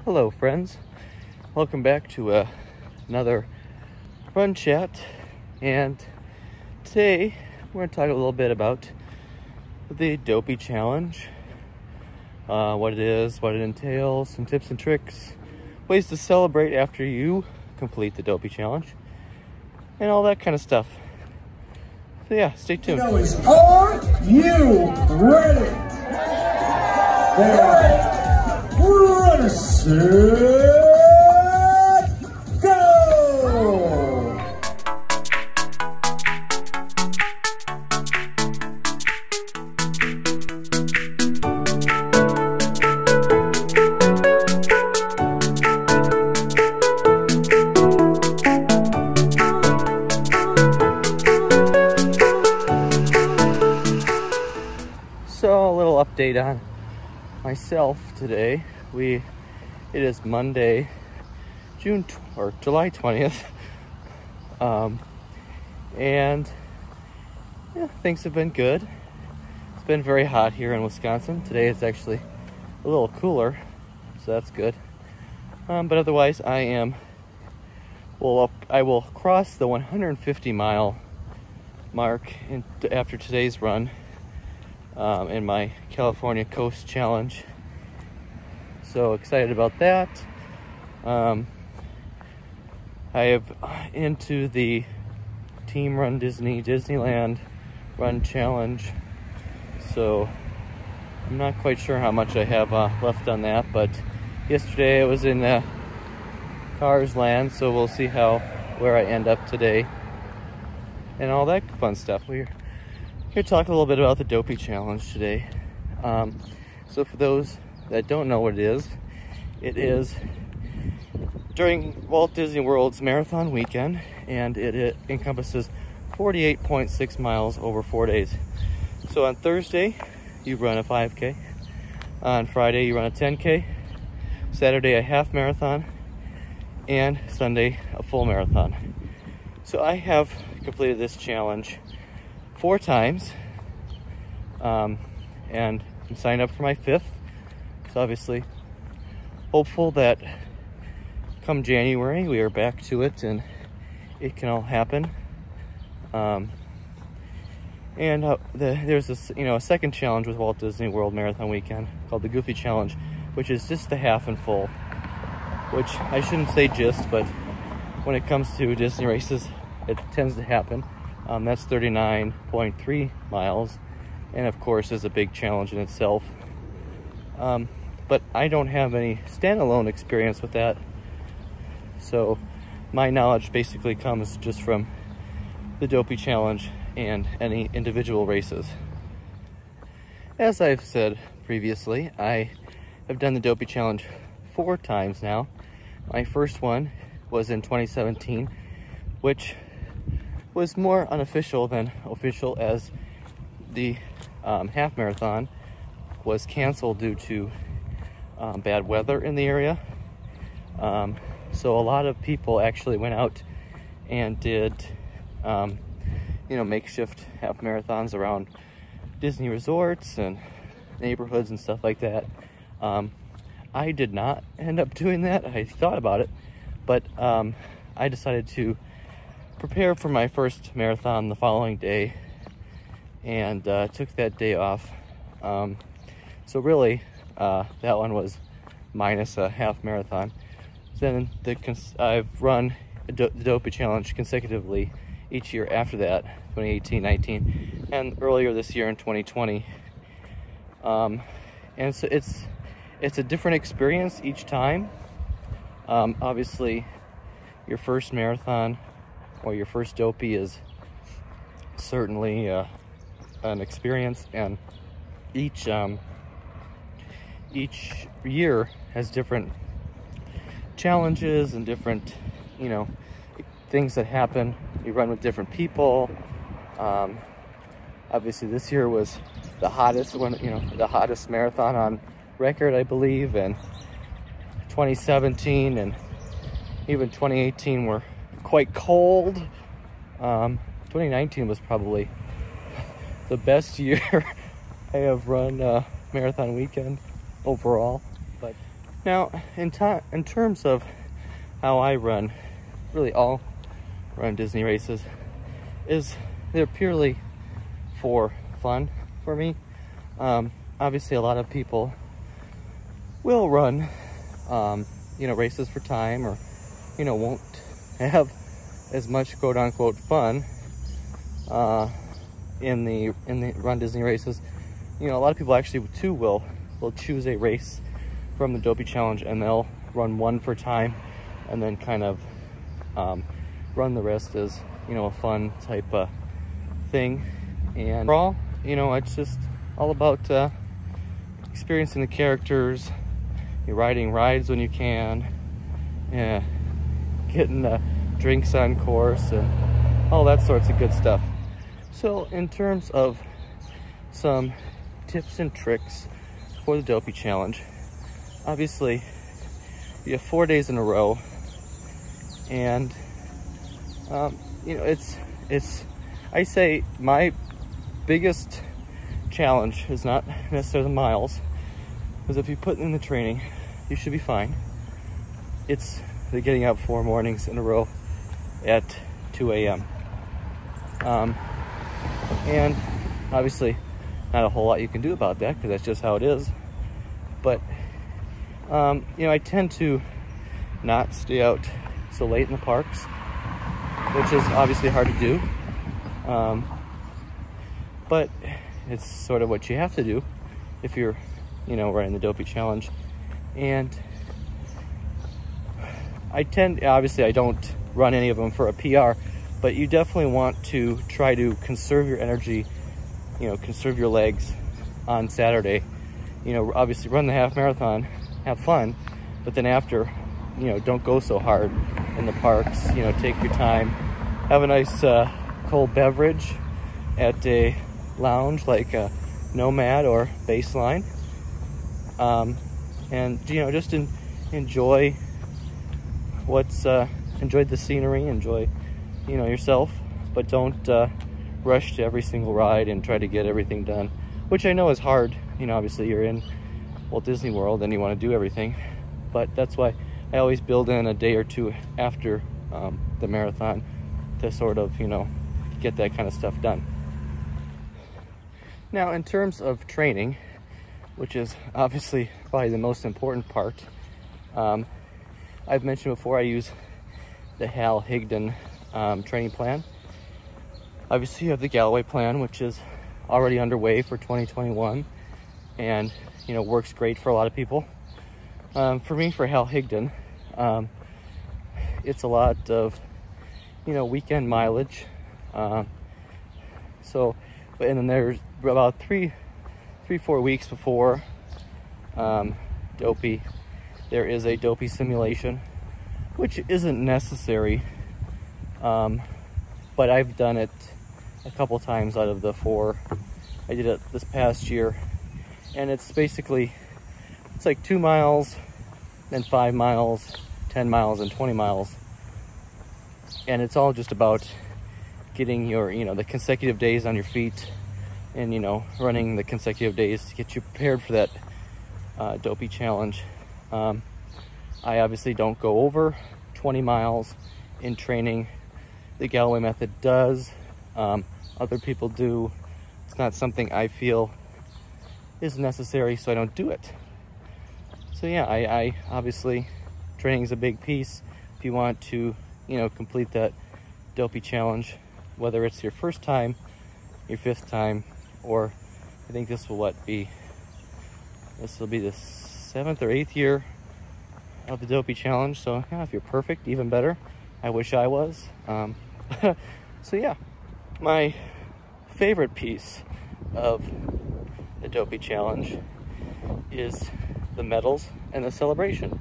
Hello friends, welcome back to another run chat, and today we're going to talk a little bit about the Dopey challenge, what it is, what it entails, some tips and tricks, ways to celebrate after you complete the Dopey challenge, and all that kind of stuff. So yeah, stay tuned. Are you ready? Run, set, go! So a little update on myself today. It is Monday, July 20th, and yeah, things have been good. It's been very hot here in Wisconsin. Today it's actually a little cooler, so that's good. But otherwise, I will cross the 150-mile mark after today's run in my California Coast Challenge. So excited about that. I have into the Team runDisney Disneyland Run Challenge, so I'm not quite sure how much I have left on that, but yesterday I was in Cars Land, so we'll see where I end up today and all that fun stuff. We're here to talk a little bit about the Dopey challenge today. So for those that don't know what it is during Walt Disney World's marathon weekend, and it encompasses 48.6 miles over 4 days. So on Thursday, you run a 5K. On Friday, you run a 10K. Saturday, a half marathon. And Sunday, a full marathon. So I have completed this challenge 4 times. And I'm signed up for my 5th. So obviously hopeful that come January we are back to it and it can all happen. There's this, a second challenge with Walt Disney World Marathon Weekend called the Goofy Challenge, which is just the half and full. Which I shouldn't say just, but when it comes to Disney races, it tends to happen. That's 39.3 miles, and of course is a big challenge in itself. But I don't have any standalone experience with that, so my knowledge basically comes just from the Dopey challenge and any individual races. As I've said previously, I have done the Dopey challenge 4 times now. My first one was in 2017, which was more unofficial than official, as the half marathon was canceled due to bad weather in the area. So a lot of people actually went out and did makeshift half marathons around Disney resorts and neighborhoods and stuff like that. I did not end up doing that. I thought about it, but I decided to prepare for my first marathon the following day, and took that day off. So really, that one was minus a half marathon. Then I've run the Dopey challenge consecutively each year after that, 2018, 19, and earlier this year in 2020. And so it's a different experience each time. Obviously, your first marathon or your first Dopey is certainly an experience, and each year has different challenges and different things that happen. You run with different people. Obviously this year was the hottest one, the hottest marathon on record, I believe, and 2017 and even 2018 were quite cold. 2019 was probably the best year I have run Marathon Weekend overall. But Now, in terms of how I run, really all runDisney races, is they're purely for fun for me. Obviously, a lot of people will run, you know, races for time, or, you know, won't have as much quote-unquote fun in the runDisney races. You know, a lot of people actually too will choose a race from the Dopey Challenge, and they'll run one for time and then kind of run the rest as, you know, a fun type of thing. And overall, you know, it's just all about experiencing the characters, you're riding rides when you can, yeah, getting drinks on course and all that sorts of good stuff. So in terms of some tips and tricks for the Dopey Challenge, obviously you have 4 days in a row, and you know, it's I say my biggest challenge is not necessarily the miles, because if you put in the training, you should be fine. It's the getting up 4 mornings in a row at 2 a.m. And obviously not a whole lot you can do about that, because that's just how it is. But you know, I tend to not stay out so late in the parks, which is obviously hard to do. But it's sort of what you have to do if you're, you know, running the Dopey Challenge. And obviously I don't run any of them for a PR, but you definitely want to try to conserve your energy, you know, conserve your legs on Saturday. You know, obviously run the half marathon, have fun, but then after, you know, don't go so hard in the parks. You know, take your time, have a nice cold beverage at a lounge like a Nomad or Baseline, and, you know, just enjoy enjoy the scenery, enjoy, you know, yourself, but don't rush to every single ride and try to get everything done, which I know is hard. You know, obviously you're in Walt Disney World and you want to do everything, but that's why I always build in a day or two after the marathon to sort of, you know, get that kind of stuff done. Now, in terms of training, which is obviously probably the most important part, I've mentioned before I use the Hal Higdon training plan. Obviously you have the Galloway plan, which is already underway for 2021, and, you know, works great for a lot of people. For me, for Hal Higdon, it's a lot of, you know, weekend mileage. And then there's about 3-4 weeks before Dopey, there is a Dopey simulation, which isn't necessary, but I've done it a couple times out of the 4. I did it this past year, and it's basically, it's like 2 miles, then 5 miles, 10 miles, and 20 miles. And it's all just about getting your, you know, the consecutive days on your feet, and, you know, running the consecutive days to get you prepared for that Dopey Challenge. I obviously don't go over 20 miles in training. The Galloway method does. Other people do. It's not something I feel is necessary, so I don't do it. So yeah, I obviously, training is a big piece. If you want to, you know, complete that Dopey Challenge, whether it's your first time, your 5th time, or I think this will be the 7th or 8th year of the Dopey Challenge. So yeah, if you're perfect, even better. I wish I was. So yeah, my favorite piece of the Dopey Challenge is the medals and the celebration.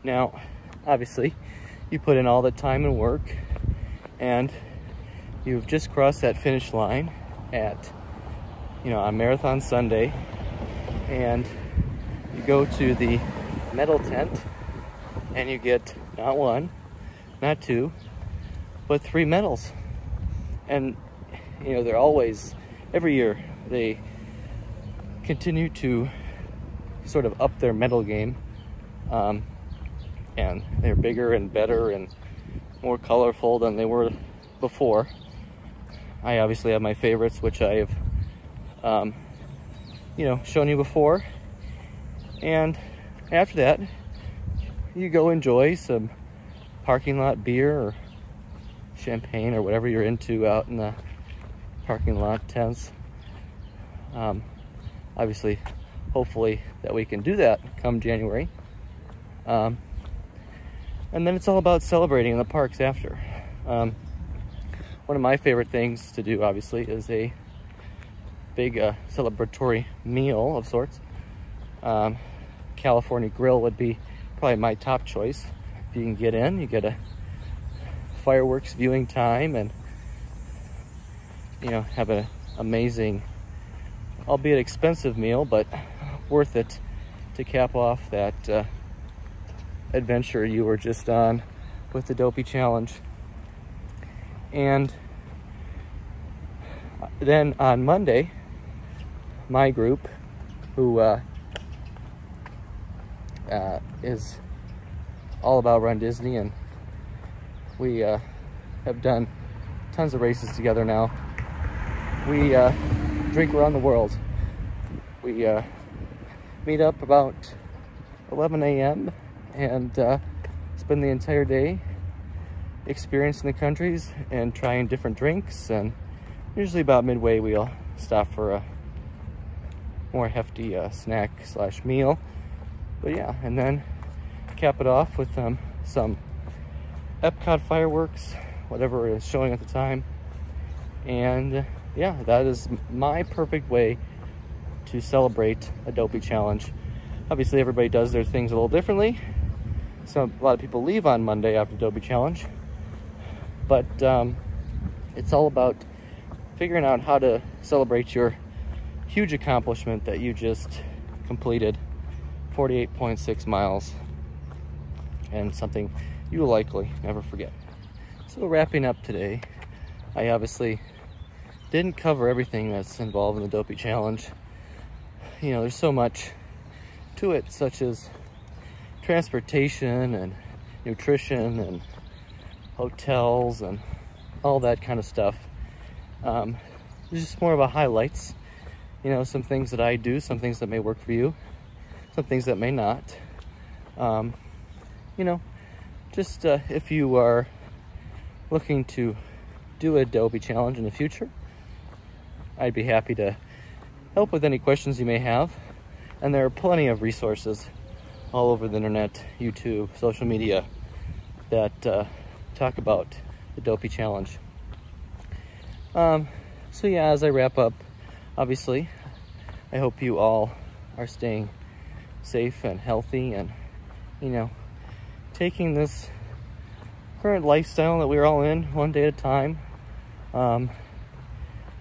Now, obviously, you put in all the time and work, and you've just crossed that finish line at, you know, on Marathon Sunday, and you go to the medal tent and you get not 1, not 2, but 3 medals. And, you know, they're always, every year they continue to sort of upped their medal game, and they're bigger and better and more colorful than they were before. I obviously have my favorites, which I've you know, shown you before. And after that, you go enjoy some parking lot beer or champagne or whatever you're into out in the parking lot tents. Obviously, hopefully that we can do that come January. And then it's all about celebrating in the parks after. One of my favorite things to do, obviously, is a big celebratory meal of sorts. California grill would be probably my top choice. If you can get in, you get a fireworks viewing time and, you know, have an amazing, albeit expensive meal, but worth it to cap off that adventure you were just on with the Dopey Challenge. And then on Monday, my group, who is all about runDisney, and we have done tons of races together now. We drink around the world. We meet up about 11 a.m. and spend the entire day experiencing the countries and trying different drinks, and usually about midway we'll stop for a more hefty snack slash meal. But yeah, and then cap it off with some Epcot fireworks, whatever is showing at the time. And yeah, that is my perfect way to celebrate a Dopey Challenge. Obviously everybody does their things a little differently. So a lot of people leave on Monday after Dopey Challenge, but it's all about figuring out how to celebrate your huge accomplishment that you just completed, 48.6 miles, and something you will likely never forget. So wrapping up today, I obviously didn't cover everything that's involved in the Dopey Challenge. You know, there's so much to it, such as transportation and nutrition and hotels and all that kind of stuff. It's just more of a highlights, you know, some things that I do, some things that may work for you, some things that may not. You know, just if you are looking to do a Dopey Challenge in the future, I'd be happy to help with any questions you may have. And there are plenty of resources all over the internet, YouTube, social media, that talk about the Dopey Challenge. So yeah, as I wrap up, obviously, I hope you all are staying safe and healthy and, you know, taking this current lifestyle that we're all in one day at a time.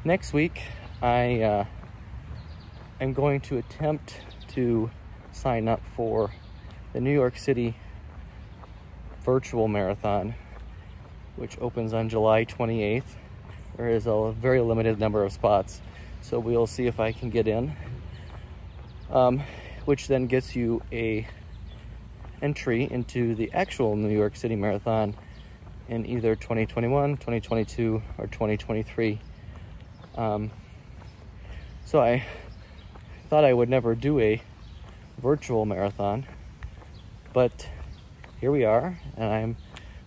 Next week, I am going to attempt to sign up for the New York City virtual marathon, which opens on July 28th. There is a very limited number of spots, so we'll see if I can get in, which then gets you a entry into the actual New York City Marathon in either 2021, 2022, or 2023. So I thought I would never do a virtual marathon, but here we are, and I'm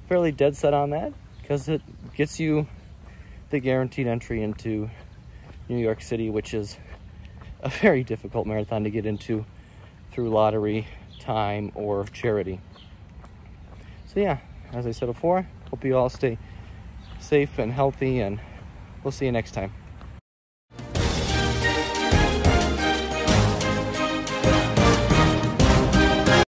fairly dead set on that because it gets you the guaranteed entry into New York City, which is a very difficult marathon to get into through lottery, time, or charity. So yeah, as I said before, hope you all stay safe and healthy, and we'll see you next time.